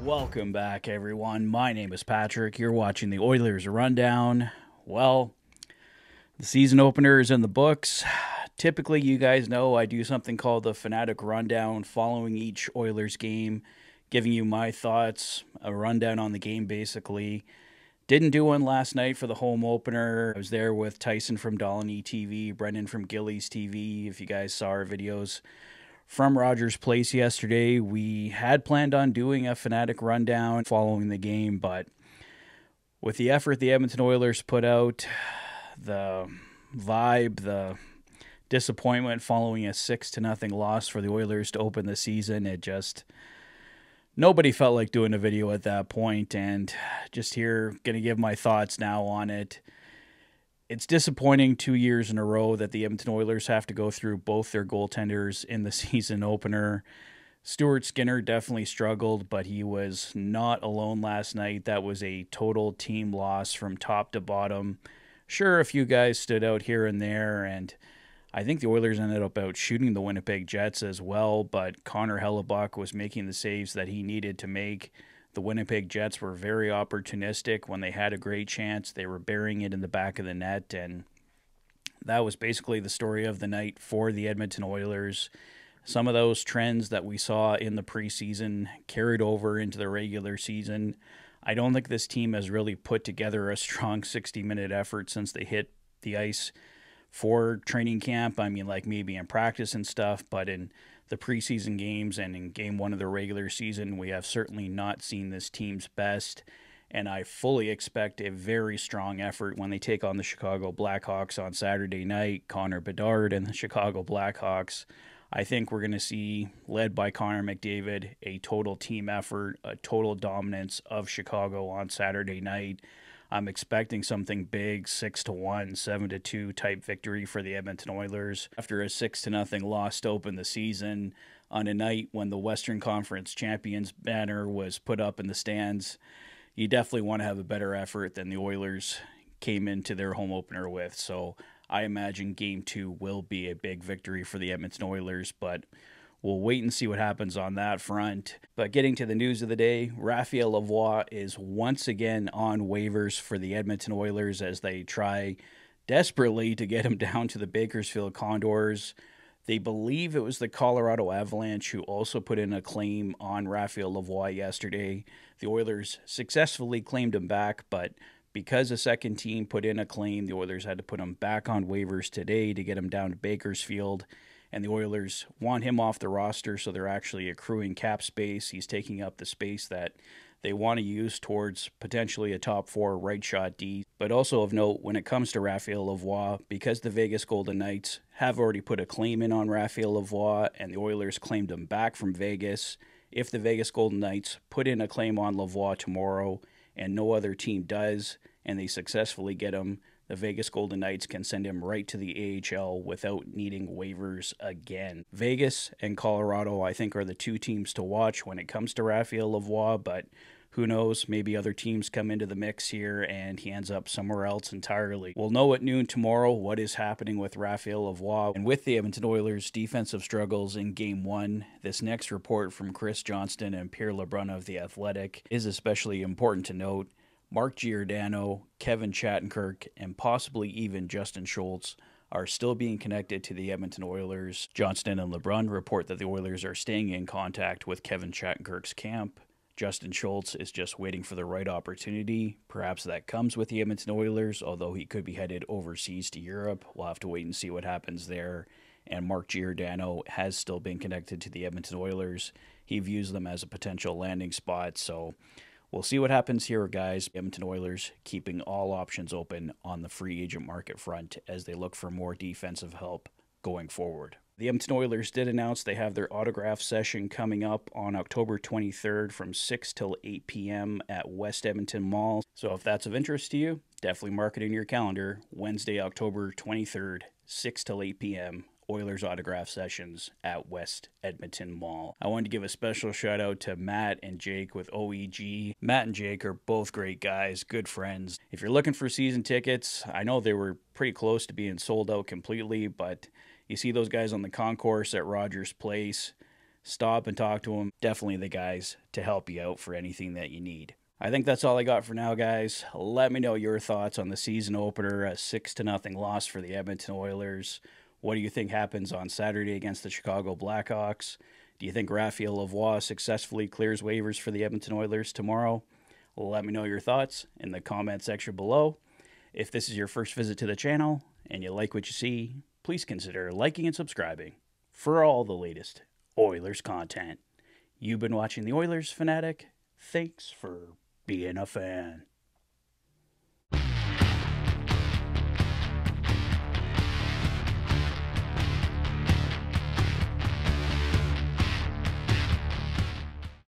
Welcome back, everyone. My name is Patrick. You're watching the Oilers Rundown. Well, the season opener is in the books. Typically, you guys know I do something called the Fanatic Rundown following each Oilers game, giving you my thoughts, a rundown on the game basically. Didn't do one last night for the home opener. I was there with Tyson from Dolany TV, Brendan from Gillies TV, if you guys saw our videos from Rogers Place yesterday. We had planned on doing a Fanatic rundown following the game, but with the effort the Edmonton Oilers put out, the vibe, the disappointment following a 6-0 loss for the Oilers to open the season, nobody felt like doing a video at that point, and just here, gonna give my thoughts now on it. It's disappointing 2 years in a row that the Edmonton Oilers have to go through both their goaltenders in the season opener. Stuart Skinner definitely struggled, but he was not alone last night. That was a total team loss from top to bottom. Sure, a few guys stood out here and there, and I think the Oilers ended up out shooting the Winnipeg Jets as well, but Connor Hellebuck was making the saves that he needed to make. The Winnipeg Jets were very opportunistic. When they had a great chance, they were burying it in the back of the net, and that was basically the story of the night for the Edmonton Oilers. Some of those trends that we saw in the preseason carried over into the regular season. I don't think this team has really put together a strong 60-minute effort since they hit the ice for training camp. I mean, like maybe in practice and stuff, but in the preseason games and in game one of the regular season, we have certainly not seen this team's best, and I fully expect a very strong effort when they take on the Chicago Blackhawks on Saturday night. Connor Bedard and the Chicago Blackhawks, I think we're going to see, led by Connor McDavid, a total team effort, a total dominance of Chicago on Saturday night. I'm expecting something big, 6-1, 7-2 type victory for the Edmonton Oilers after a 6-0 loss to open the season on a night when the Western Conference Champions banner was put up in the stands. You definitely want to have a better effort than the Oilers came into their home opener with. So I imagine Game 2 will be a big victory for the Edmonton Oilers, but we'll wait and see what happens on that front. But getting to the news of the day, Raphael Lavoie is once again on waivers for the Edmonton Oilers as they try desperately to get him down to the Bakersfield Condors. They believe it was the Colorado Avalanche who also put in a claim on Raphael Lavoie yesterday. The Oilers successfully claimed him back, but because a second team put in a claim, the Oilers had to put him back on waivers today to get him down to Bakersfield. And the Oilers want him off the roster, so they're actually accruing cap space. He's taking up the space that they want to use towards potentially a top 4 right shot D. But also of note, when it comes to Raphael Lavoie, because the Vegas Golden Knights have already put a claim in on Raphael Lavoie, and the Oilers claimed him back from Vegas, if the Vegas Golden Knights put in a claim on Lavoie tomorrow and no other team does, and they successfully get him, the Vegas Golden Knights can send him right to the AHL without needing waivers again. Vegas and Colorado, I think, are the two teams to watch when it comes to Raphael Lavoie, but who knows, maybe other teams come into the mix here and he ends up somewhere else entirely. We'll know at noon tomorrow what is happening with Raphael Lavoie. And with the Edmonton Oilers' defensive struggles in Game 1, this next report from Chris Johnston and Pierre LeBrun of The Athletic is especially important to note. Mark Giordano, Kevin Shattenkirk, and possibly even Justin Schultz are still being connected to the Edmonton Oilers. Johnston and LeBrun report that the Oilers are staying in contact with Kevin Shattenkirk's camp. Justin Schultz is just waiting for the right opportunity. Perhaps that comes with the Edmonton Oilers, although he could be headed overseas to Europe. We'll have to wait and see what happens there. And Mark Giordano has still been connected to the Edmonton Oilers. He views them as a potential landing spot, so we'll see what happens here, guys. Edmonton Oilers keeping all options open on the free agent market front as they look for more defensive help going forward. The Edmonton Oilers did announce they have their autograph session coming up on October 23rd from 6 till 8 p.m. at West Edmonton Mall. So if that's of interest to you, definitely mark it in your calendar. Wednesday, October 23rd, 6 till 8 p.m. Oilers autograph sessions at West Edmonton Mall. I wanted to give a special shout out to Matt and Jake with OEG. Matt and Jake are both great guys, good friends. If you're looking for season tickets, I know they were pretty close to being sold out completely, but you see those guys on the concourse at Rogers Place. stop and talk to them. Definitely the guys to help you out for anything that you need. I think that's all I got for now, guys. Let me know your thoughts on the season opener, a 6-0 loss for the Edmonton Oilers. What do you think happens on Saturday against the Chicago Blackhawks? Do you think Raphael Lavoie successfully clears waivers for the Edmonton Oilers tomorrow? Let me know your thoughts in the comment section below. If this is your first visit to the channel and you like what you see, please consider liking and subscribing for all the latest Oilers content. You've been watching the Oilers Fanatic. Thanks for being a fan.